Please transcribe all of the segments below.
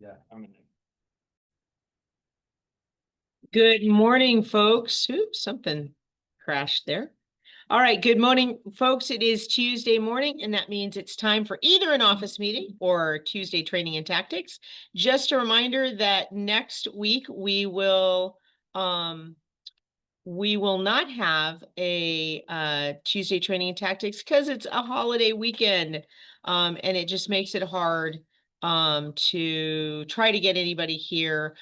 Yeah, I'm gonna. Good morning, folks. Oops, something crashed there. All right, good morning, folks. It is Tuesday morning, and that means it's time for either an office meeting or Tuesday training and tactics. Just a reminder that next week we will not have a Tuesday training and tactics because it's a holiday weekend, and it just makes it hard to try to get anybody here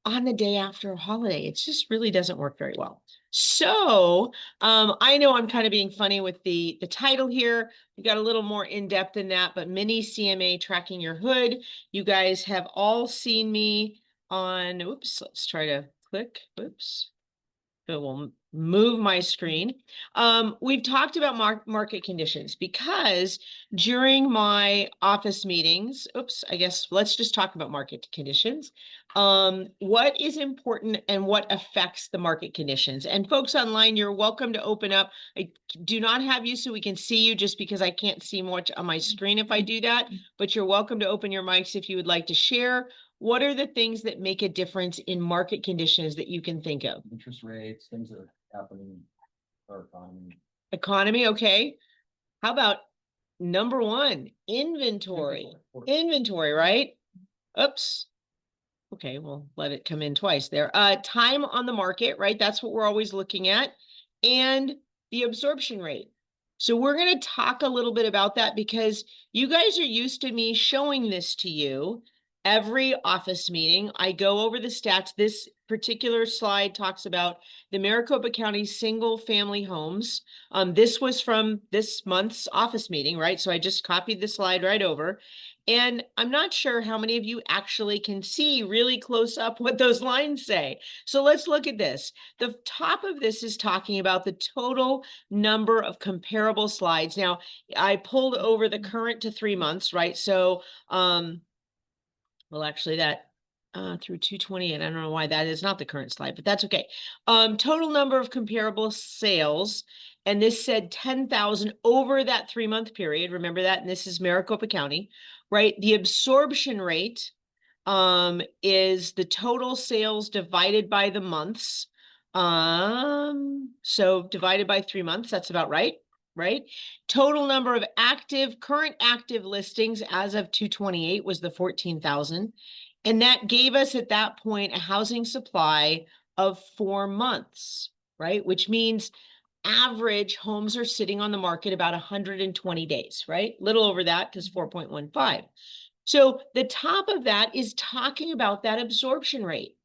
on the day after a holiday. It just really doesn't work very well. So I know I'm kind of being funny with the title here. We got a little more in depth than that, but mini CMA tracking your hood. You guys have all seen me on, oops, let's try to click, oops. It will move my screen. We've talked about market conditions because during my office meetings, oops, I guess let's just talk about market conditions. What is important and what affects the market conditions? And folks online, you're welcome to open up. I do not have you so we can see you just because I can't see much on my screen if I do that, but you're welcome to open your mics if you would like to share. What are the things that make a difference in market conditions that you can think of? Interest rates, things that are happening in our economy. Economy, okay. How about number one, inventory? Inventory, right? Oops. Okay, we'll let it come in twice there. Time on the market, right? That's what we're always looking at. And the absorption rate. So we're going to talk a little bit about that because you guys are used to me showing this to you every office meeting. I go over the stats. This particular slide talks about the Maricopa County single family homes. This was from this month's office meeting, right? So I just copied the slide right over. And I'm not sure how many of you actually can see really close up what those lines say. So let's look at this. The top of this is talking about the total number of comparable slides. Now, I pulled over the current to 3 months, right? So, well, actually that through 228, I don't know why that is not the current slide, but that's okay. Total number of comparable sales. And this said 10,000 over that 3-month period. Remember that? And this is Maricopa County, right? The absorption rate is the total sales divided by the months. So divided by 3 months, that's about right, right? Total number of current active listings as of 228 was the 14,000. And that gave us at that point a housing supply of 4 months, right? Which means average homes are sitting on the market about 120 days, right? Little over that because 4.15. So the top of that is talking about that absorption rate,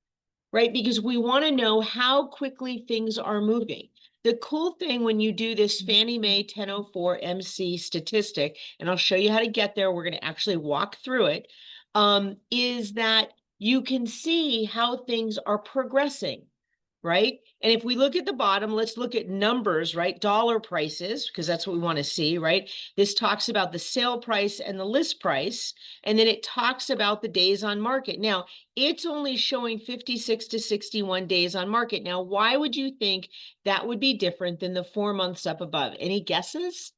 right? Because we want to know how quickly things are moving. The cool thing when you do this Fannie Mae 1004 MC statistic, and I'll show you how to get there, we're going to actually walk through it, is that you can see how things are progressing, right? And if we look at the bottom, let's look at numbers, right? Dollar prices, because that's what we want to see, right? This talks about the sale price and the list price, and then it talks about the days on market. Now, it's only showing 56 to 61 days on market. Now, why would you think that would be different than the 4 months up above? Any guesses?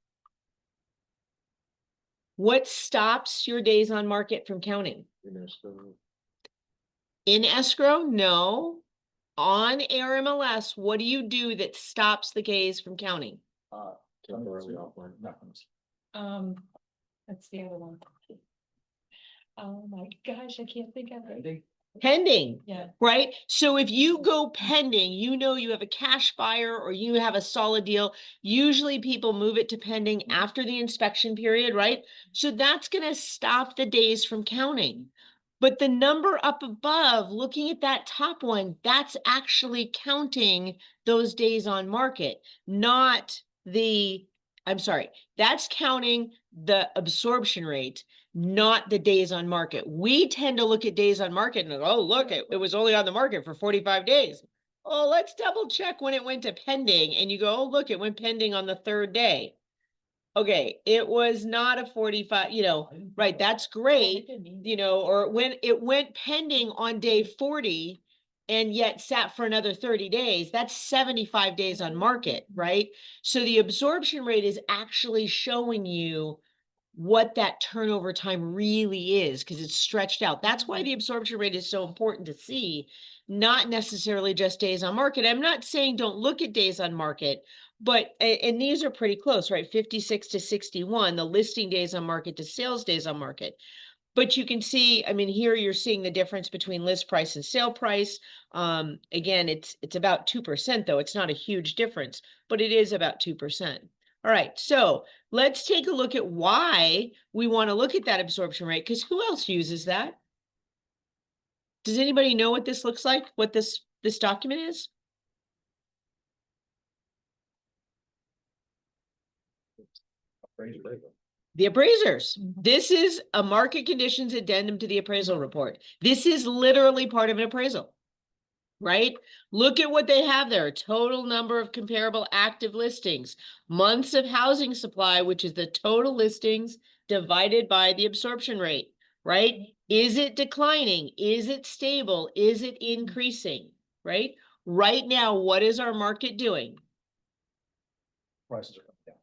What stops your days on market from counting? In escrow? No. On ARMLS, what do you do that stops the days from counting? Temporarily offline, nothing. That's the other one. Oh my gosh, I can't think of it. Pending. Yeah. Right? So if you go pending, you know you have a cash buyer or you have a solid deal. Usually people move it to pending after the inspection period, right? So that's going to stop the days from counting. But the number up above, looking at that top one, that's actually counting those days on market, not that's counting the absorption rate, not the days on market. We tend to look at days on market and, oh, look, it was only on the market for 45 days. Oh, let's double check when it went to pending. And you go, oh, look, it went pending on the 3rd day. Okay, it was not a 45, right, that's great, or when it went pending on day 40 and yet sat for another 30 days, that's 75 days on market, right? So the absorption rate is actually showing you what that turnover time really is, because it's stretched out. That's why the absorption rate is so important to see, not necessarily just days on market. I'm not saying don't look at days on market, but, and these are pretty close, right? 56 to 61, the listing days on market to sales days on market. But you can see, I mean, here you're seeing the difference between list price and sale price. Again, it's about 2% though. It's not a huge difference, but it is about 2%. All right, so let's take a look at why we want to look at that absorption rate, because who else uses that? Does anybody know what this looks like, what this document is? The appraisers. This is a market conditions addendum to the appraisal report. This is literally part of an appraisal, right? Look at what they have there. Total number of comparable active listings, months of housing supply, which is the total listings divided by the absorption rate, right? Is it declining? Is it stable? Is it increasing, right? Right now, what is our market doing? Prices are coming down.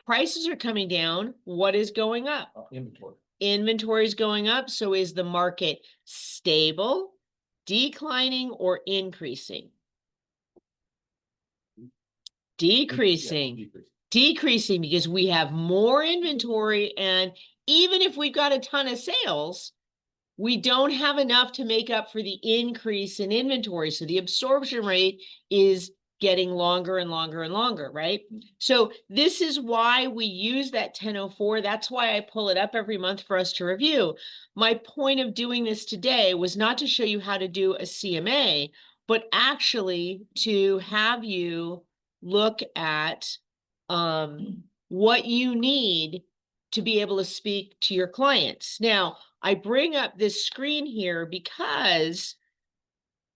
Prices are coming down. What is going up? Inventory. Inventory is going up. So is the market stable, declining, or increasing? Decreasing. Yeah, decreasing. Decreasing because we have more inventory, and even if we've got a ton of sales, we don't have enough to make up for the increase in inventory. So the absorption rate is getting longer and longer and longer, right? So this is why we use that 1004. That's why I pull it up every month for us to review. My point of doing this today was not to show you how to do a CMA, but actually to have you look at what you need to be able to speak to your clients. Now, I bring up this screen here because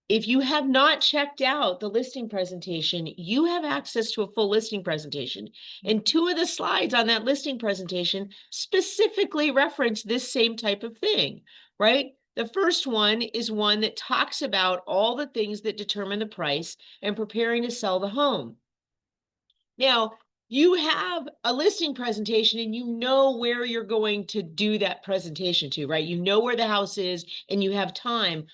if you have not checked out the listing presentation, you have access to a full listing presentation. And two of the slides on that listing presentation specifically reference this same type of thing, right? The first one is one that talks about all the things that determine the price and preparing to sell the home. Now, you have a listing presentation and you know where you're going to do that presentation to, right? You know where the house is and you have time.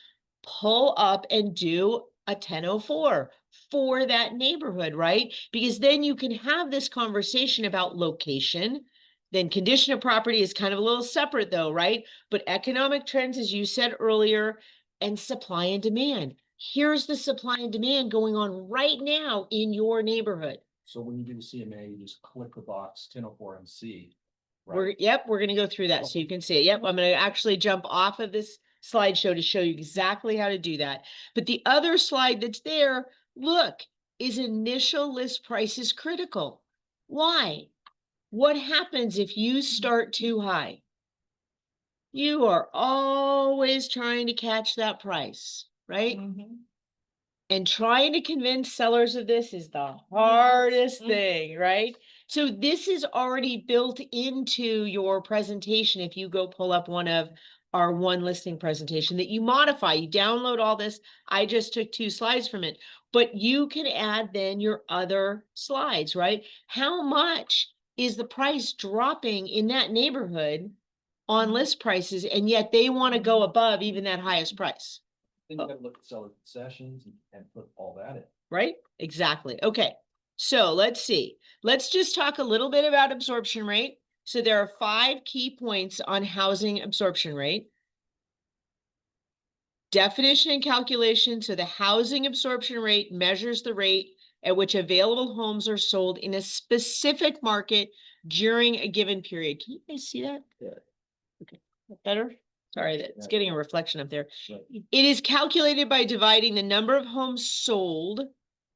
Pull up and do a 1004 for that neighborhood, right? Because then you can have this conversation about location. Then condition of property is kind of a little separate though, right? But economic trends, as you said earlier, and supply and demand. Here's the supply and demand going on right now in your neighborhood. So when you do the CMA, you just click the box 1004 and see. We're going to go through that so you can see it. Yep, I'm going to actually jump off of this slideshow to show you exactly how to do that. But the other slide that's there, look, is initial list price is critical. Why? What happens if you start too high? You are always trying to catch that price, right? And trying to convince sellers of this is the hardest thing, right? So this is already built into your presentation. If you go pull up one of our one listing presentation that you modify, you download all this. I just took 2 slides from it, but you can add then your other slides, right? How much is the price dropping in that neighborhood on list prices, and yet they want to go above even that highest price? Then you gotta look at seller concessions and put all that in. Right? Exactly. Okay. So let's see. Let's just talk a little bit about absorption rate. So there are 5 key points on housing absorption rate. Definition and calculation. So the housing absorption rate measures the rate at which available homes are sold in a specific market during a given period. Can you guys see that? Yeah. Okay. Better? Sorry, that's getting a reflection up there. Right. It is calculated by dividing the number of homes sold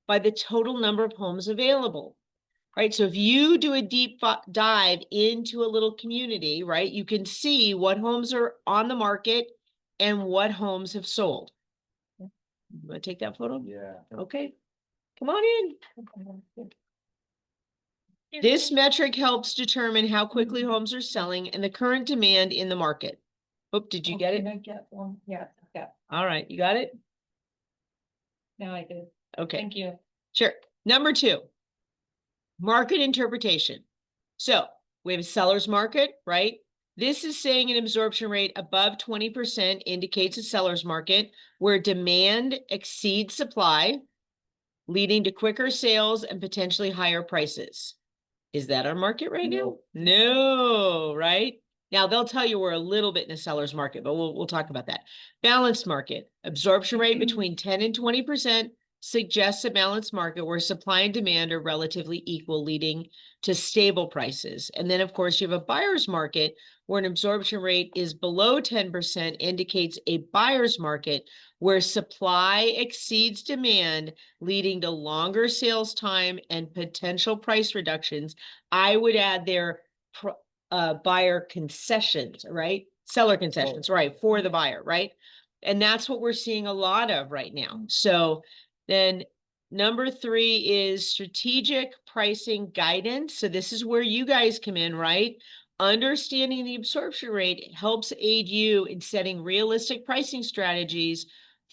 by the total number of homes available, right? So if you do a deep dive into a little community, right, you can see what homes are on the market and what homes have sold. You want to take that photo? Yeah. Okay, come on in. This metric helps determine how quickly homes are selling and the current demand in the market. Oh, did you get it? Can I get one? Yeah, yeah. All right, you got it? Now I do. Okay. Thank you. Sure. Number 2, market interpretation. So we have a seller's market, right? This is saying an absorption rate above 20% indicates a seller's market where demand exceeds supply, leading to quicker sales and potentially higher prices. Is that our market right now? No, right? Now they'll tell you we're a little bit in a seller's market, but we'll talk about that. Balanced market, absorption rate between 10 and 20% suggests a balanced market where supply and demand are relatively equal, leading to stable prices. And then of course you have a buyer's market where an absorption rate is below 10% indicates a buyer's market where supply exceeds demand, leading to longer sales time and potential price reductions. I would add their buyer concessions, right? Seller concessions, right, for the buyer, right? And that's what we're seeing a lot of right now. So then number 3 is strategic pricing guidance. So this is where you guys come in, right? Understanding the absorption rate helps aid you in setting realistic pricing strategies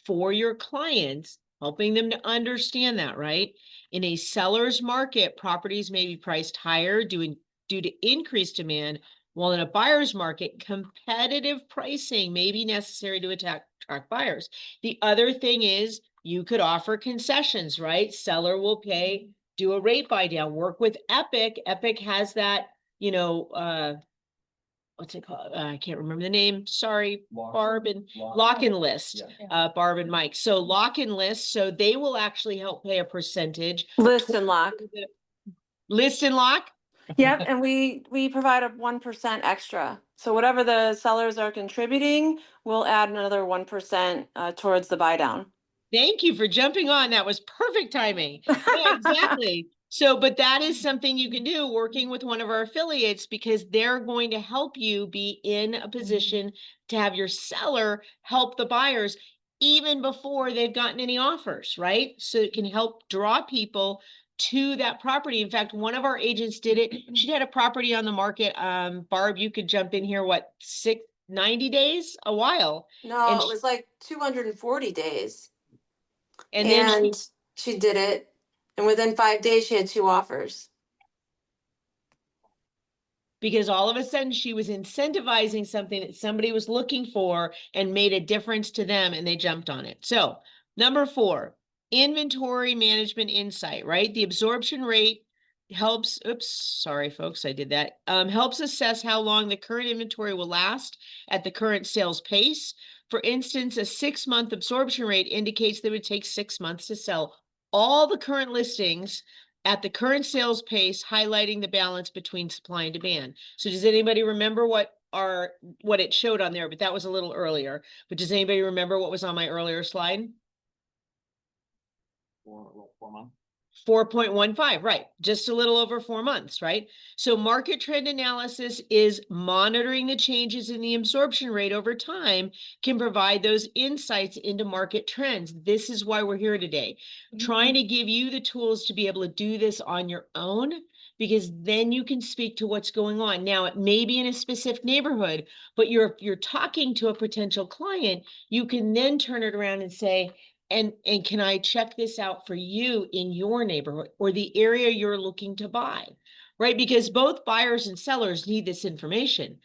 for your clients, helping them to understand that, right? In a seller's market, properties may be priced higher due to increased demand, while in a buyer's market, competitive pricing may be necessary to attract buyers. The other thing is you could offer concessions, right? Seller will pay, do a rate buy down, work with Epic. Epic has that, you know, what's it called? I can't remember the name. Sorry, Barb and Lock and List, Barb and Mike. So Lock and List, so they will actually help pay a percentage. List and lock. List and lock? Yep, and we provide a 1% extra. So whatever the sellers are contributing, we'll add another 1% towards the buy down. Thank you for jumping on. That was perfect timing. Yeah, exactly. So, but that is something you can do working with one of our affiliates because they're going to help you be in a position to have your seller help the buyers even before they've gotten any offers, right? So it can help draw people to that property. In fact, one of our agents did it. She had a property on the market. Barb, you could jump in here, what, 90 days? A while. No, And it was like 240 days. And then she did it. And within 5 days, she had 2 offers. Because all of a sudden she was incentivizing something that somebody was looking for and made a difference to them and they jumped on it. So number 4, inventory management insight, right? The absorption rate helps, oops, sorry folks, I did that, helps assess how long the current inventory will last at the current sales pace. For instance, a 6-month absorption rate indicates that it would take 6 months to sell all the current listings at the current sales pace, highlighting the balance between supply and demand. So does anybody remember what it showed on there? But that was a little earlier. But does anybody remember what was on my earlier slide? 4 months. 4.15, right? Just a little over 4 months, right? So market trend analysis is monitoring the changes in the absorption rate over time can provide those insights into market trends. This is why we're here today, trying to give you the tools to be able to do this on your own, because then you can speak to what's going on. Now, it may be in a specific neighborhood, but you're talking to a potential client, you can then turn it around and say, and can I check this out for you in your neighborhood or the area you're looking to buy, right? Because both buyers and sellers need this information.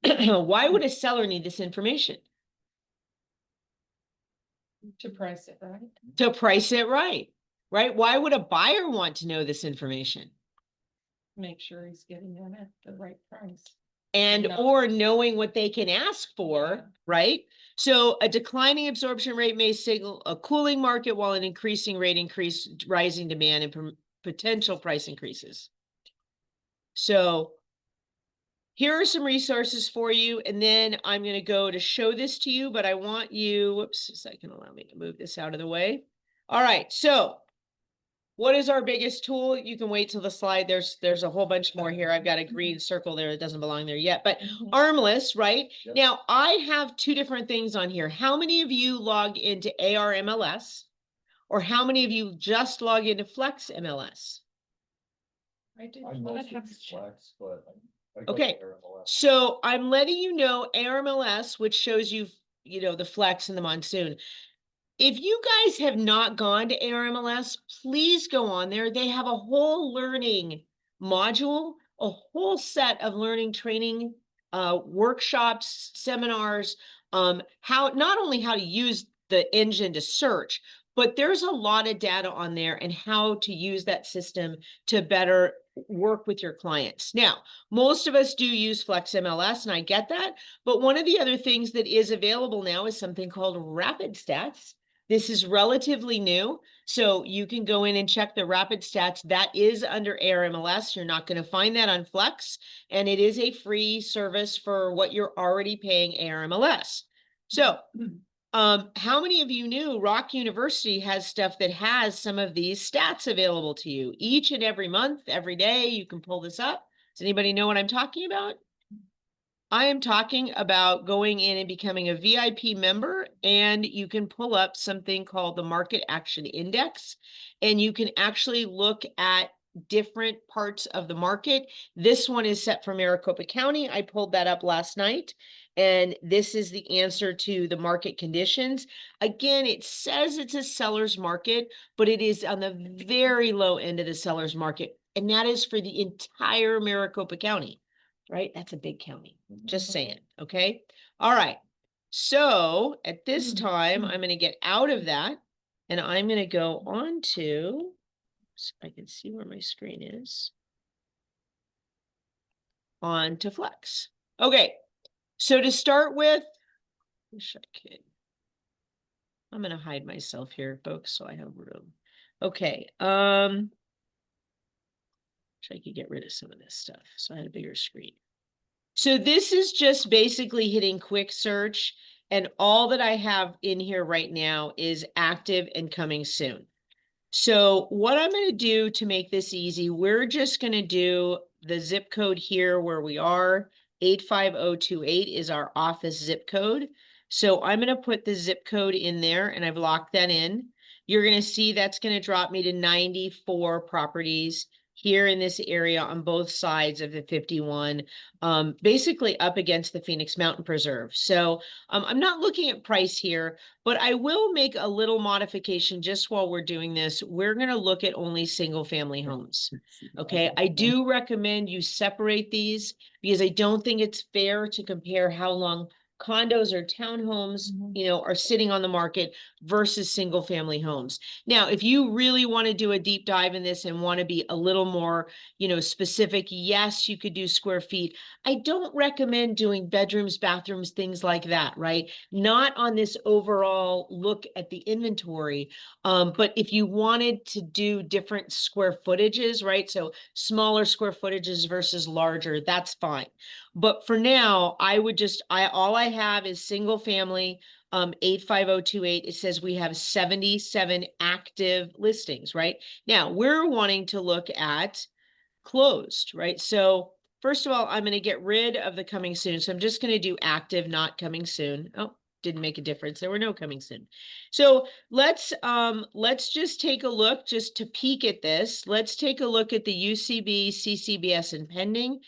Why would a seller need this information? To price it, right? To price it right, right? Why would a buyer want to know this information? Make sure he's getting them at the right price. And or knowing what they can ask for, right? So a declining absorption rate may signal a cooling market while an increasing rate rising demand and potential price increases. So here are some resources for you, and then I'm going to go to show this to you, but I want you, whoops, a second, allow me to move this out of the way. All right, so what is our biggest tool? You can wait till the slide. There's a whole bunch more here. I've got a green circle there that doesn't belong there yet, but Armless, right? Yep. Now I have 2 different things on here. How many of you log into ARMLS, or how many of you just log into Flex MLS? I do. I mostly use Flex, but I go Okay. to RMLS. So I'm letting you know ARMLS, which shows you, the Flex and the Monsoon. If you guys have not gone to ARMLS, please go on there. They have a whole learning module, a whole set of learning training workshops, seminars, not only how to use the engine to search, but there's a lot of data on there and how to use that system to better work with your clients. Now, most of us do use Flex MLS, and I get that, but one of the other things that is available now is something called Rapid Stats. This is relatively new, so you can go in and check the Rapid Stats. That is under ARMLS. You're not going to find that on Flex, and it is a free service for what you're already paying ARMLS. So, how many of you knew Rock University has stuff that has some of these stats available to you each and every month, every day? You can pull this up. Does anybody know what I'm talking about? I am talking about going in and becoming a VIP member, and you can pull up something called the Market Action Index, and you can actually look at different parts of the market. This one is set for Maricopa County. I pulled that up last night, and this is the answer to the market conditions. Again, it says it's a seller's market, but it is on the very low end of the seller's market, and that is for the entire Maricopa County, right? That's a big county. Just saying, okay? All right. So at this time, I'm going to get out of that, and I'm going to go on to, so I can see where my screen is, on to Flex. Okay. So to start with, wish I could. I'm going to hide myself here, folks, so I have room. Okay. Wish I could get rid of some of this stuff, so I had a bigger screen. So this is just basically hitting quick search, and all that I have in here right now is active and coming soon. So what I'm going to do to make this easy, we're just going to do the zip code here where we are. 85028 is our office zip code. So I'm going to put the zip code in there, and I've locked that in. You're going to see that's going to drop me to 94 properties here in this area on both sides of the 51, basically up against the Phoenix Mountain Preserve. So I'm not looking at price here, but I will make a little modification just while we're doing this. We're going to look at only single family homes. Okay. I do recommend you separate these because I don't think it's fair to compare how long condos or townhomes, you know, are sitting on the market versus single family homes. Now, if you really want to do a deep dive in this and want to be a little more, you know, specific, yes, you could do square feet. I don't recommend doing bedrooms, bathrooms, things like that, right? Not on this overall look at the inventory. But if you wanted to do different square footages, right? So smaller square footages versus larger, that's fine. But for now, I would just, all I have is single family, 85028. It says we have 77 active listings, right? Now we're wanting to look at closed, right? So first of all, I'm going to get rid of the coming soon. So I'm just going to do active, not coming soon. Oh, didn't make a difference. There were no coming soon. So let's just take a look just to peek at this. Let's take a look at the UCB, CCBS, and pending.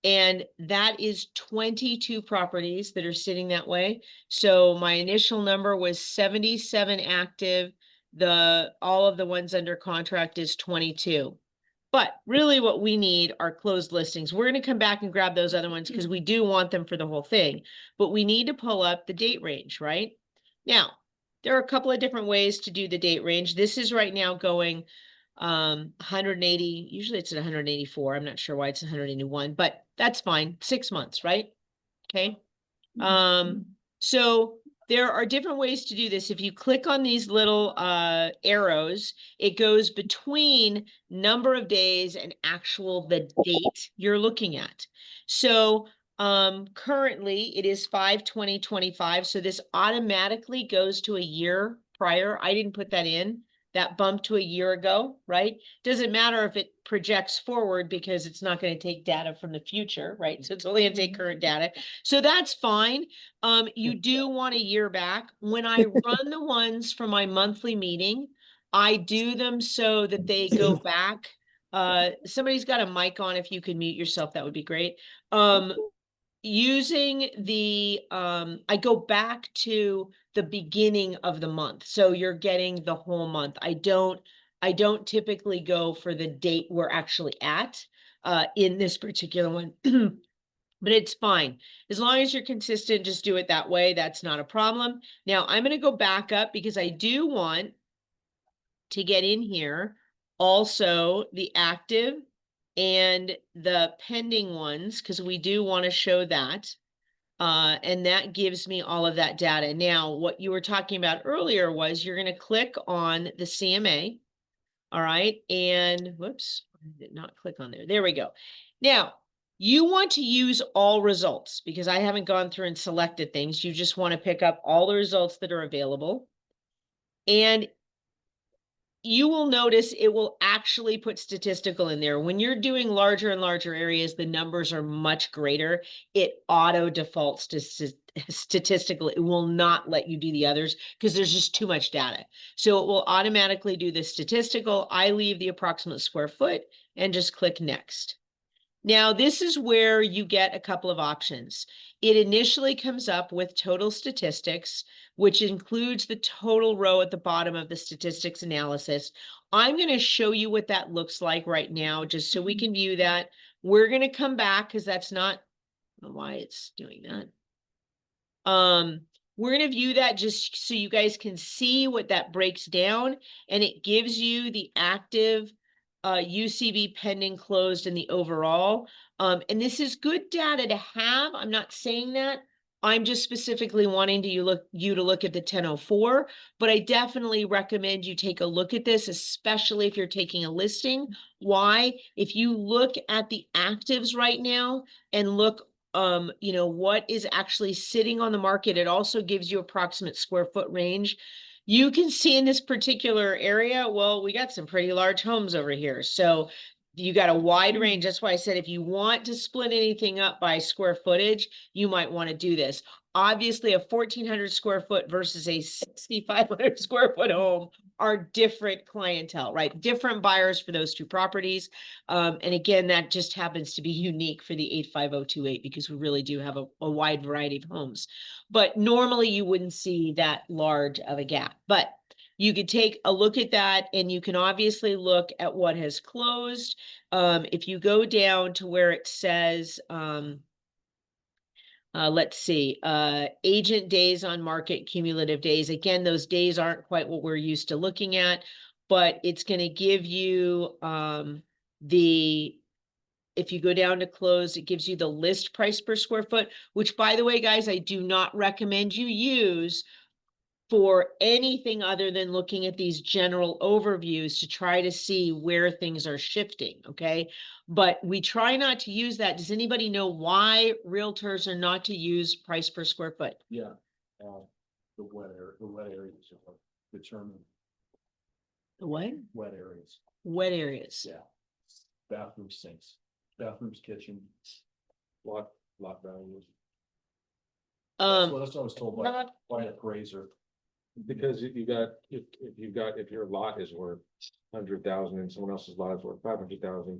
And that is 22 properties that are sitting that way. So my initial number was 77 active. All of the ones under contract is 22. But really what we need are closed listings. We're going to come back and grab those other ones because we do want them for the whole thing. But we need to pull up the date range, right? Now, there are a couple of different ways to do the date range. This is right now going 180, usually it's at 184. I'm not sure why it's 181, but that's fine. 6 months, right? Okay. So there are different ways to do this. If you click on these little arrows, it goes between number of days and the date you're looking at. So currently it is 5/20/25. So this automatically goes to a year prior. I didn't put that in. That bumped to a year ago, right? Doesn't matter if it projects forward because it's not going to take data from the future, right? So it's only going to take current data. So that's fine. You do want a year back. When I run the ones for my monthly meeting, I do them so that they go back. Somebody's got a mic on. If you could mute yourself, that would be great. Using the, I go back to the beginning of the month. So you're getting the whole month. I don't typically go for the date we're actually at, in this particular one. but it's fine. As long as you're consistent, just do it that way. That's not a problem. Now I'm going to go back up because I do want to get in here also the active and the pending ones, because we do want to show that. And that gives me all of that data. Now, what you were talking about earlier was you're going to click on the CMA. All right. And whoops, I did not click on there. There we go. Now, you want to use all results because I haven't gone through and selected things. You just want to pick up all the results that are available. And you will notice it will actually put statistical in there. When you're doing larger and larger areas, the numbers are much greater. It auto defaults to statistical. It will not let you do the others because there's just too much data. So it will automatically do the statistical. I leave the approximate square foot and just click next. Now, this is where you get a couple of options. It initially comes up with total statistics, which includes the total row at the bottom of the statistics analysis. I'm going to show you what that looks like right now, just so we can view that. We're going to come back because that's not, I don't know why it's doing that. We're going to view that just so you guys can see what that breaks down, and it gives you the active UCB pending, closed, and the overall. And this is good data to have. I'm not saying that. I'm just specifically wanting you to look at the 1004, but I definitely recommend you take a look at this, especially if you're taking a listing. Why? If you look at the actives right now and look you know, what is actually sitting on the market, it also gives you approximate square foot range. You can see in this particular area, well, we got some pretty large homes over here. So you got a wide range. That's why I said if you want to split anything up by square footage, you might want to do this. Obviously, a 1,400 square foot versus a 6,500 square foot home are different clientele, right? Different buyers for those two properties. And again, that just happens to be unique for the 85028 because we really do have a wide variety of homes. But normally you wouldn't see that large of a gap. But you could take a look at that, and you can obviously look at what has closed. If you go down to where it says, let's see, agent days on market, cumulative days. Again, those days aren't quite what we're used to looking at, but it's going to give you if you go down to close, it gives you the list price per square foot, which, by the way, guys, I do not recommend you use for anything other than looking at these general overviews to try to see where things are shifting, okay? But we try not to use that. Does anybody know why realtors are not to use price per square foot? Yeah, the wet areas are determined, The what? wet areas, Wet areas. yeah. Bathroom sinks, bathrooms, kitchen, lot values. That's what I was told by an appraiser. Because if your lot is worth 100,000 and someone else's lot is worth 500,000,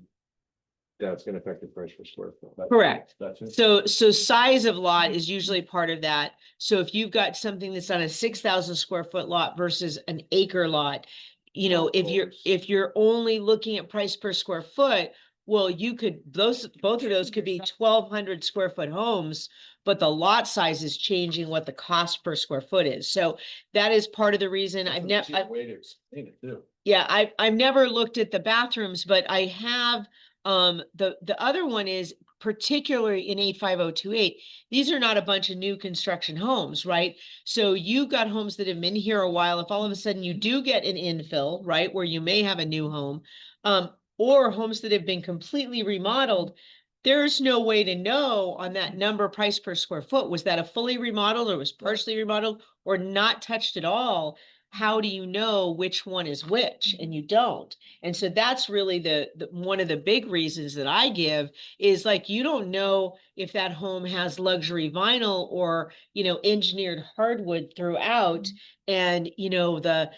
that's gonna affect the price per square foot. Correct. That's it. So size of lot is usually part of that. So if you've got something that's on a 6,000 square foot lot versus an acre lot, you know, if you're only looking at price per square foot, well, you could, both of those could be 1,200 square foot homes, but the lot size is changing what the cost per square foot is. So that is part of the reason I've never. Way to explain it too. Yeah, I've never looked at the bathrooms, but I have. The other one is particularly in 85028. These are not a bunch of new construction homes, right? So you got homes that have been here a while. If all of a sudden you do get an infill, right, where you may have a new home, or homes that have been completely remodeled, there's no way to know on that number price per square foot. Was that a fully remodeled or was partially remodeled or not touched at all? How do you know which one is which? And you don't. And so that's really the one of the big reasons that I give is like, you don't know if that home has luxury vinyl or, you know, engineered hardwood throughout. And, you know, the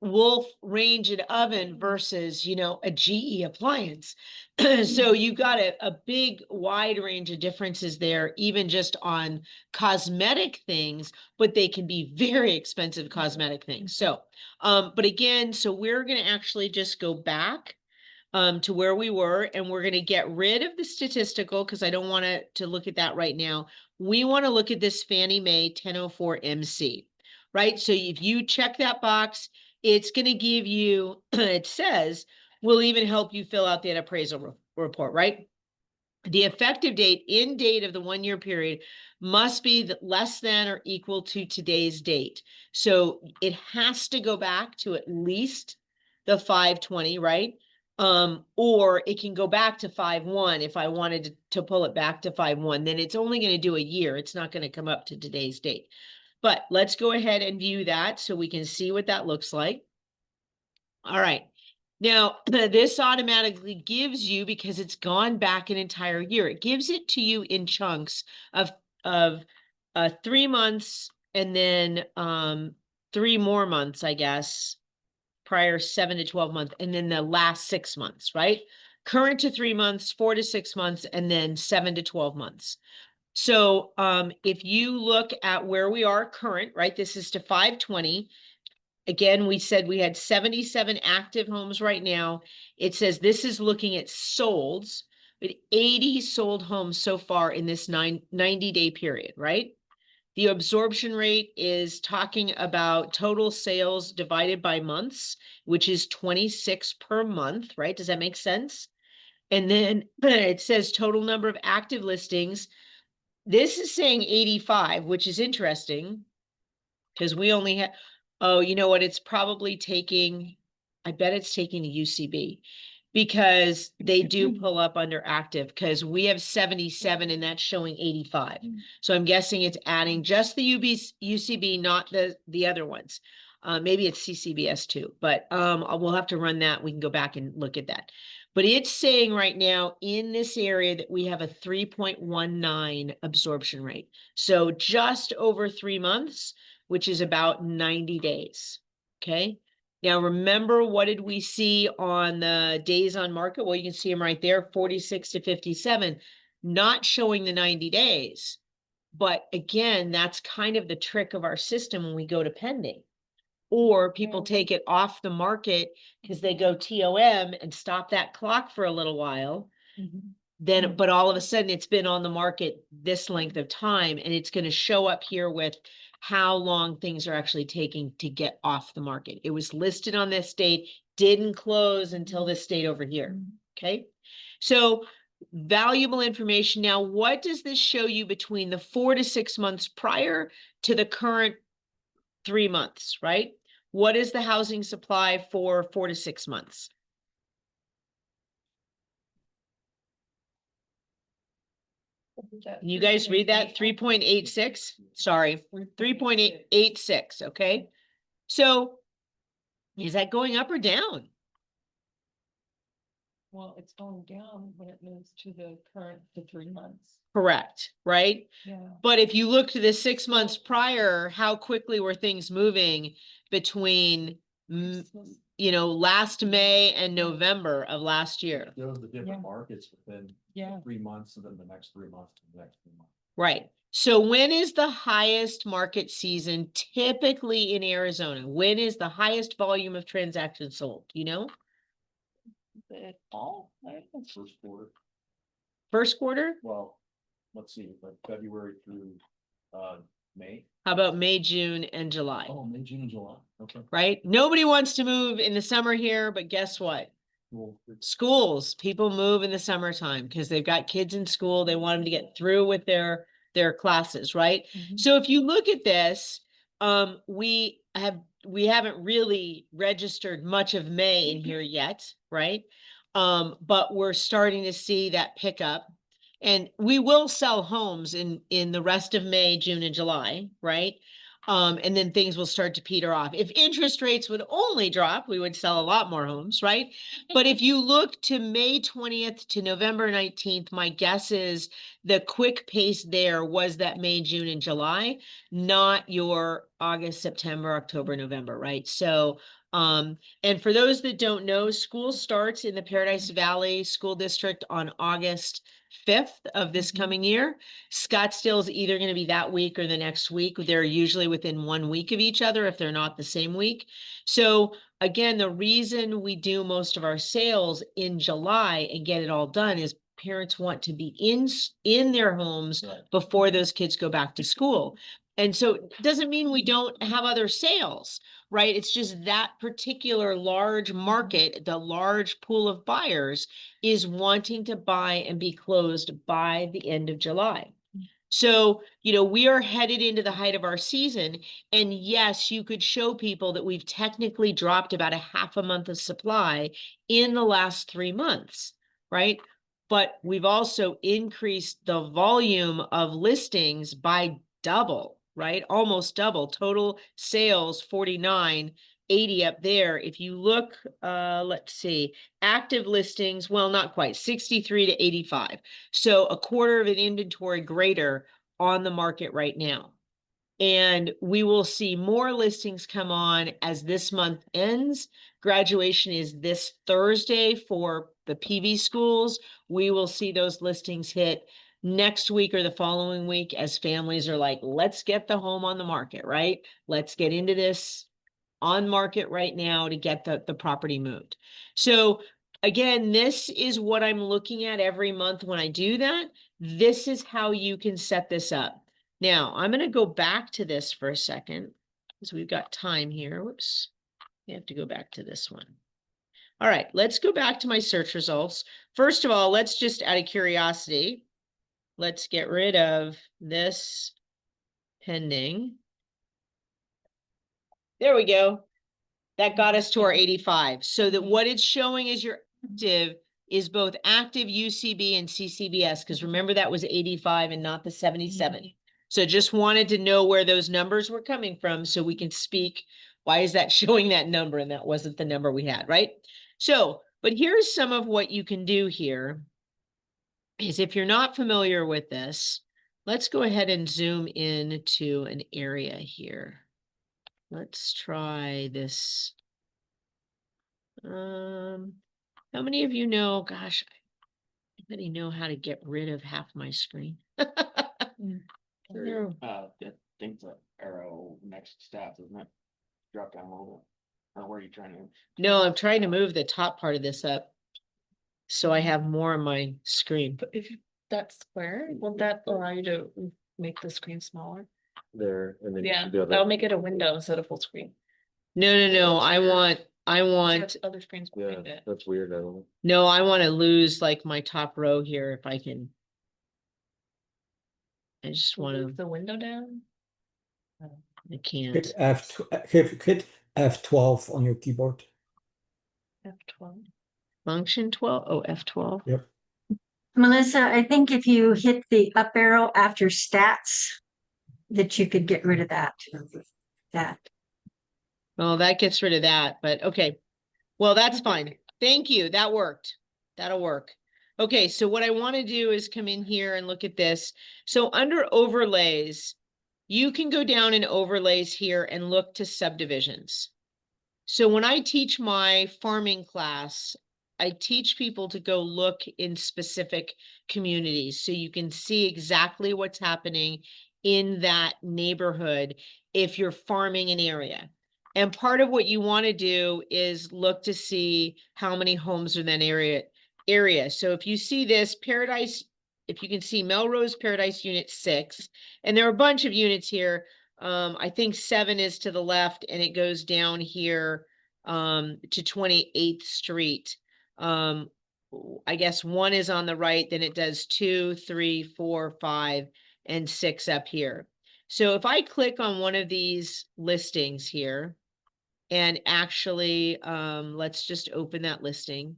Wolf range and oven versus, you know, a GE appliance. So you've got a big wide range of differences there, even just on cosmetic things, but they can be very expensive cosmetic things. So, but again, so we're going to actually just go back to where we were, and we're gonna get rid of the statistical, because I don't want to look at that right now. We want to look at this Fannie Mae 1004 MC, right? So if you check that box, it's gonna give you, it says, will even help you fill out that appraisal report, right? The effective end date of the 1 year period must be less than or equal to today's date. So it has to go back to at least the 5/20, right? Or it can go back to 5/1 if I wanted to pull it back to 5/1, then it's only going to do a year. It's not going to come up to today's date. But let's go ahead and view that so we can see what that looks like. All right. Now, this automatically gives you, because it's gone back an entire year, it gives it to you in chunks of 3 months and then 3 more months, I guess, prior 7 to 12 months, and then the last 6 months, right? Current to 3 months, 4 to 6 months, and then 7 to 12 months. So if you look at where we are current, right, this is to 5/20. Again, we said we had 77 active homes right now. It says this is looking at solds, with 80 sold homes so far in this 90-day period, right? The absorption rate is talking about total sales divided by months, which is 26 per month, right? Does that make sense? And then it says total number of active listings. This is saying 85, which is interesting because we only have, oh, you know what? It's probably taking, I bet it's taking the UCB because they do pull up under active, because we have 77 and that's showing 85. So I'm guessing it's adding just the UCB, not the other ones. Maybe it's CCBS too, but we'll have to run that. We can go back and look at that. But it's saying right now in this area that we have a 3.19 absorption rate. So just over 3 months, which is about 90 days, okay? Now, remember, what did we see on the days on market? Well, you can see them right there, 46 to 57, not showing the 90 days. But again, that's kind of the trick of our system when we go to pending. Or people take it off the market because they go TOM and stop that clock for a little while. Then, but all of a sudden it's been on the market this length of time, and it's going to show up here with how long things are actually taking to get off the market. It was listed on this date, didn't close until this date over here. Okay. So valuable information. Now, what does this show you between the 4 to 6 months prior to the current 3 months, right? What is the housing supply for 4 to 6 months? Can you guys read that? 3.86, sorry, 3.86, okay? So is that going up or down? Well, it's going down when it moves to the current, the 3 months. Correct, right? Yeah. But if you look to the 6 months prior, how quickly were things moving between, you know, last May and November of last year? There was the different Yeah. markets within 3 months, and then the next 3 months, and the next 3 months. Right. So when is the highest market season typically in Arizona? When is the highest volume of transactions sold? You know? The fall, right? First quarter, First quarter? well, let's see, like February through May. How about May, June, and July? Oh, May, June, and July, okay. Right? Nobody wants to move in the summer here, but guess what? Well, it's Schools, people move in the summertime because they've got kids in school. They want them to get through with their classes, right? So if you look at this, we haven't really registered much of May in here yet, right? But we're starting to see that pickup. And we will sell homes in the rest of May, June, and July, right? And then things will start to peter off. If interest rates would only drop, we would sell a lot more homes, right? But if you look to May 20th to November 19th, my guess is the quick pace there was that May, June, and July, not your August, September, October, November, right? So, and for those that don't know, school starts in the Paradise Valley School District on August 5th of this coming year. Scottsdale is either going to be that week or the next week. They're usually within 1 week of each other if they're not the same week. So again, the reason we do most of our sales in July and get it all done is parents want to be in their homes Right. before those kids go back to school. And so it doesn't mean we don't have other sales, right? It's just that particular large market, the large pool of buyers is wanting to buy and be closed by the end of July. So, we are headed into the height of our season. And yes, you could show people that we've technically dropped about a half a month of supply in the last 3 months, right? But we've also increased the volume of listings by double, right? Almost double. Total sales 49, 80 up there. If you look, let's see, active listings, well, not quite, 63 to 85. So a quarter of an inventory greater on the market right now. And we will see more listings come on as this month ends. Graduation is this Thursday for the PV schools. We will see those listings hit next week or the following week as families are like, let's get the home on the market, right? Let's get into this on market right now to get the property moved. So again, this is what I'm looking at every month when I do that. This is how you can set this up. Now, I'm going to go back to this for a second because we've got time here. Whoops. We have to go back to this one. All right, let's go back to my search results. First of all, let's just out of curiosity, let's get rid of this pending. There we go. That got us to our 85. So that what it's showing is your active is both active UCB and CCBS, because remember that was 85 and not the 77. So just wanted to know where those numbers were coming from so we can speak. Why is that showing that number? And that wasn't the number we had, right? So, but here's some of what you can do here is if you're not familiar with this, let's go ahead and zoom in to an area here. Let's try this. How many of you know, gosh, anybody know how to get rid of half my screen? I think the arrow next step, isn't it? Drop down a little bit. Or where are you trying to? No, I'm trying to move the top part of this up so I have more on my screen. But if that's square, will that allow you to make the screen smaller? There, and then. you Yeah, should be able to- that'll make it a window instead of full screen. No, What's I yours? want, So other screens Yeah, behind it. that's weird, I don't know. no, I want to lose like my top row here if I can. I just want Move to, the window down. I can't. Hit F12 on your keyboard. F12. Function 12, oh, F12. Yep. Melissa, I think if you hit the up arrow after stats, that you could get rid of that. Well, that gets rid of that, but okay. Well, that's fine. Thank you. That worked. That'll work. Okay, so what I want to do is come in here and look at this. So under overlays, you can go down in overlays here and look to subdivisions. So when I teach my farming class, I teach people to go look in specific communities so you can see exactly what's happening in that neighborhood if you're farming an area. And part of what you want to do is look to see how many homes are in that area. So if you see this Paradise, if you can see Melrose Paradise Unit 6, and there are a bunch of units here. I think 7 is to the left and it goes down here to 28th Street. I guess 1 is on the right, then it does 2, 3, 4, 5, and 6 up here. So if I click on one of these listings here, and actually, let's just open that listing.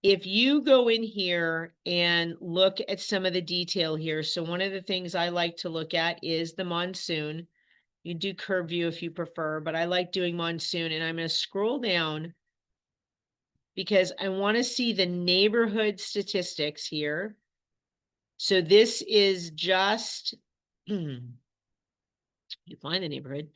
If you go in here and look at some of the detail here, so one of the things I like to look at is the monsoon. You do curve view if you prefer, but I like doing monsoon, and I'm going to scroll down because I want to see the neighborhood statistics here. So this is just, you find the neighborhood.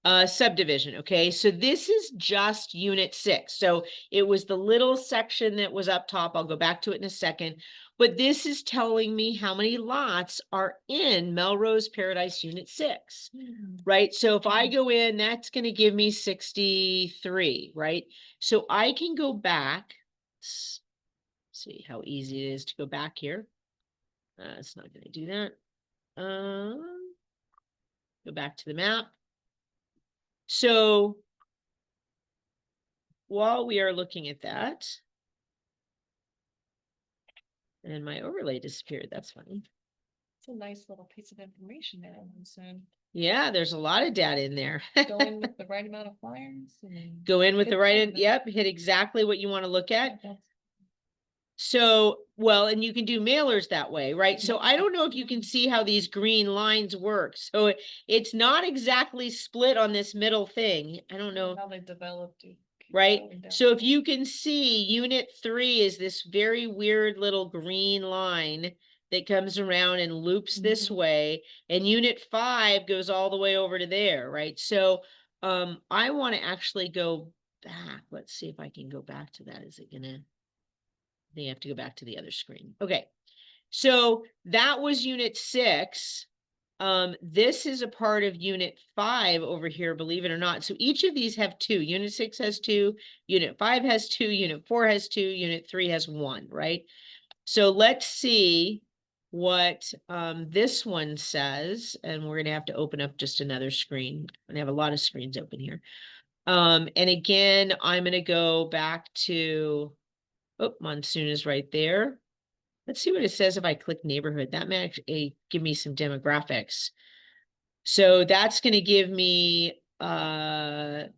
subdivision, okay? So this is just unit 6. So it was the little section that was up top. I'll go back to it in a second. But this is telling me how many lots are in Melrose Paradise Unit 6, right? So if I go in, that's going to give me 63, right? So I can go back. Let's see how easy it is to go back here. It's not going to do that. Go back to the map. So while we are looking at that, and my overlay disappeared, that's funny. It's a nice little piece of information there, Monsoon. Yeah, there's a lot of data in there. Go in with the right amount of flyers. And Go in with hit the right, send. yep, hit exactly what you want to look at. That's- So, well, and you can do mailers that way, right? So I don't know if you can see how these green lines work. So it's not exactly split on this middle thing. I don't know. How they developed it. Keep Right? going down. So if you can see, unit 3 is this very weird little green line that comes around and loops this Mhm. way, and unit 5 goes all the way over to there, right? So I want to actually go back. Let's see if I can go back to that. Is it gonna? I think I have to go back to the other screen. Okay. So that was unit 6. This is a part of unit 5 over here, believe it or not. So each of these have 2. Unit 6 has 2, unit 5 has 2, unit 4 has 2, unit 3 has 1, right? So let's see what this one says. And we're gonna have to open up just another screen. I'm gonna have a lot of screens open here. And again, I'm gonna go back to, oh, Monsoon is right there. Let's see what it says if I click neighborhood. That may actually give me some demographics. So that's going to give me, I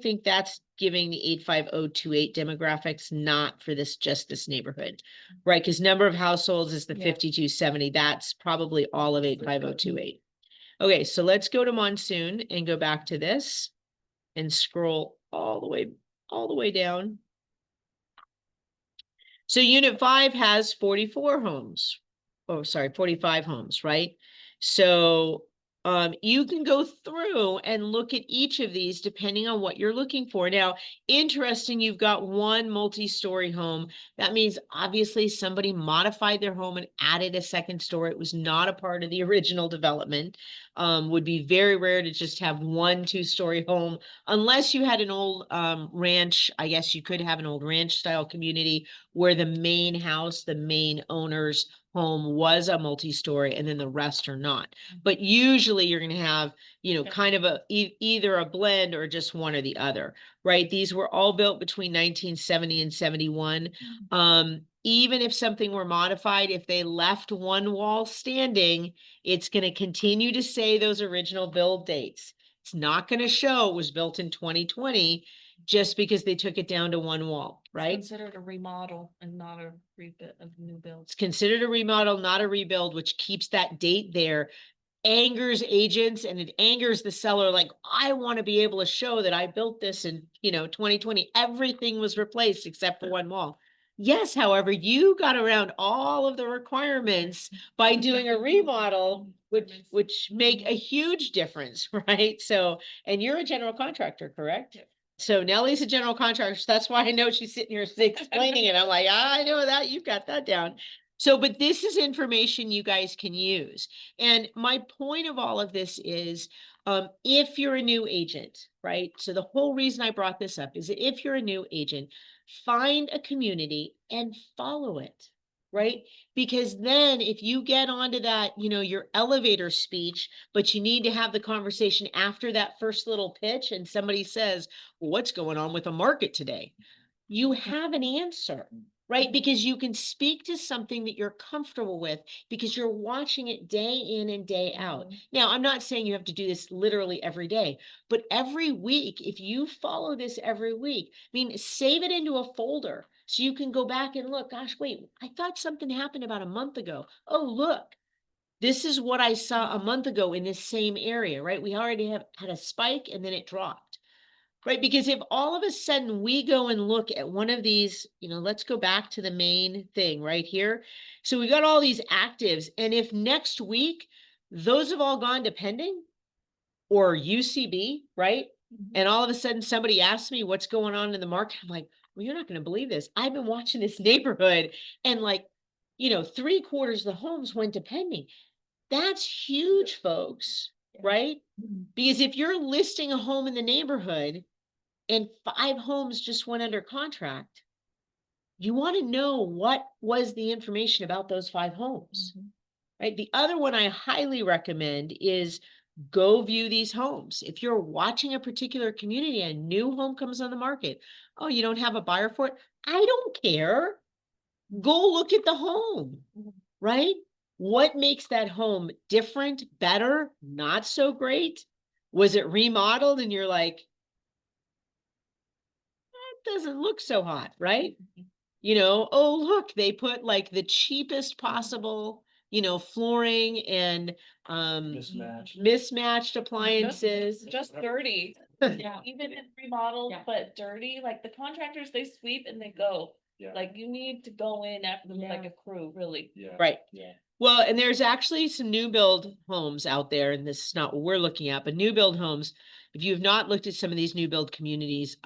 think that's giving the 85028 demographics, not for this, just this neighborhood, right? Because number of households is the Yeah. 5270. That's probably all of 85028. Okay, so let's go to Monsoon and go back to this and scroll all the way down. So unit 5 has 44 homes. Oh, sorry, 45 homes, right? So you can go through and look at each of these depending on what you're looking for. Now, interesting, you've got one multi-story home. That means obviously somebody modified their home and added a second story. It was not a part of the original development. Would be very rare to just have one 2-story home, unless you had an old ranch. I guess you could have an old ranch style community where the main house, the main owner's home was a multi-story and then the rest are not. But usually you're going to have, kind of either a blend or just one or the other, right? These were all built between 1970 and 71. Even if something were modified, if they left one wall standing, it's going to continue to say those original build dates. It's not going to show it was built in 2020 just because they took it down to one wall, right? Considered a remodel and not a rebuild, a new build. It's considered a remodel, not a rebuild, which keeps that date there, angers agents, and it angers the seller. Like, I want to be able to show that I built this in, 2020. Everything was replaced except for one wall. Yes, however, you got around all of the requirements by doing a remodel, which make a huge difference, right? So, and you're a general contractor, correct? Yeah. So Nellie's a general contractor. So that's why I know she's sitting here explaining it. I'm like, I know that, you've got that down. So, but this is information you guys can use. And my point of all of this is, if you're a new agent, right? So the whole reason I brought this up is that if you're a new agent, find a community and follow it, right? Because then if you get onto that, your elevator speech, but you need to have the conversation after that first little pitch and somebody says, well, what's going on with the market today? You have an answer, right? Because you can speak to something that you're comfortable with because you're watching it day in and day out. Now, I'm not saying you have to do this literally every day, but every week, if you follow this every week, save it into a folder so you can go back and look, gosh, wait, I thought something happened about a month ago. Oh, look, this is what I saw a month ago in this same area, right? We already had a spike and then it dropped. Right, because if all of a sudden we go and look at one of these, let's go back to the main thing right here. So we got all these actives, and if next week those have all gone to pending, or UCB, right? And all of a sudden somebody asks me what's going on in the market. I'm like, well, you're not going to believe this. I've been watching this neighborhood and like, 3/4 of the homes went to pending. That's huge, folks, right? Because if you're listing a home in the neighborhood and 5 homes just went under contract, you want to know what was the information about those 5 homes, right? The other one I highly recommend is go view these homes. If you're watching a particular community and a new home comes on the market, oh, you don't have a buyer for it? I don't care. Go look at the home, right? What makes that home different, better, not so great? Was it remodeled and you're like, that doesn't look so hot, right? Oh, look, they put like the cheapest possible, flooring and mismatched appliances. Just dirty. Yeah. Even if remodeled, Yeah. but dirty, like the contractors, they sweep and they go. Yeah. Like you need to go in after them like a crew, really. Yeah. Right. Yeah. Well, and there's actually some new build homes out there, and this is not what we're looking at, but new build homes. If you have not looked at some of these new build communities,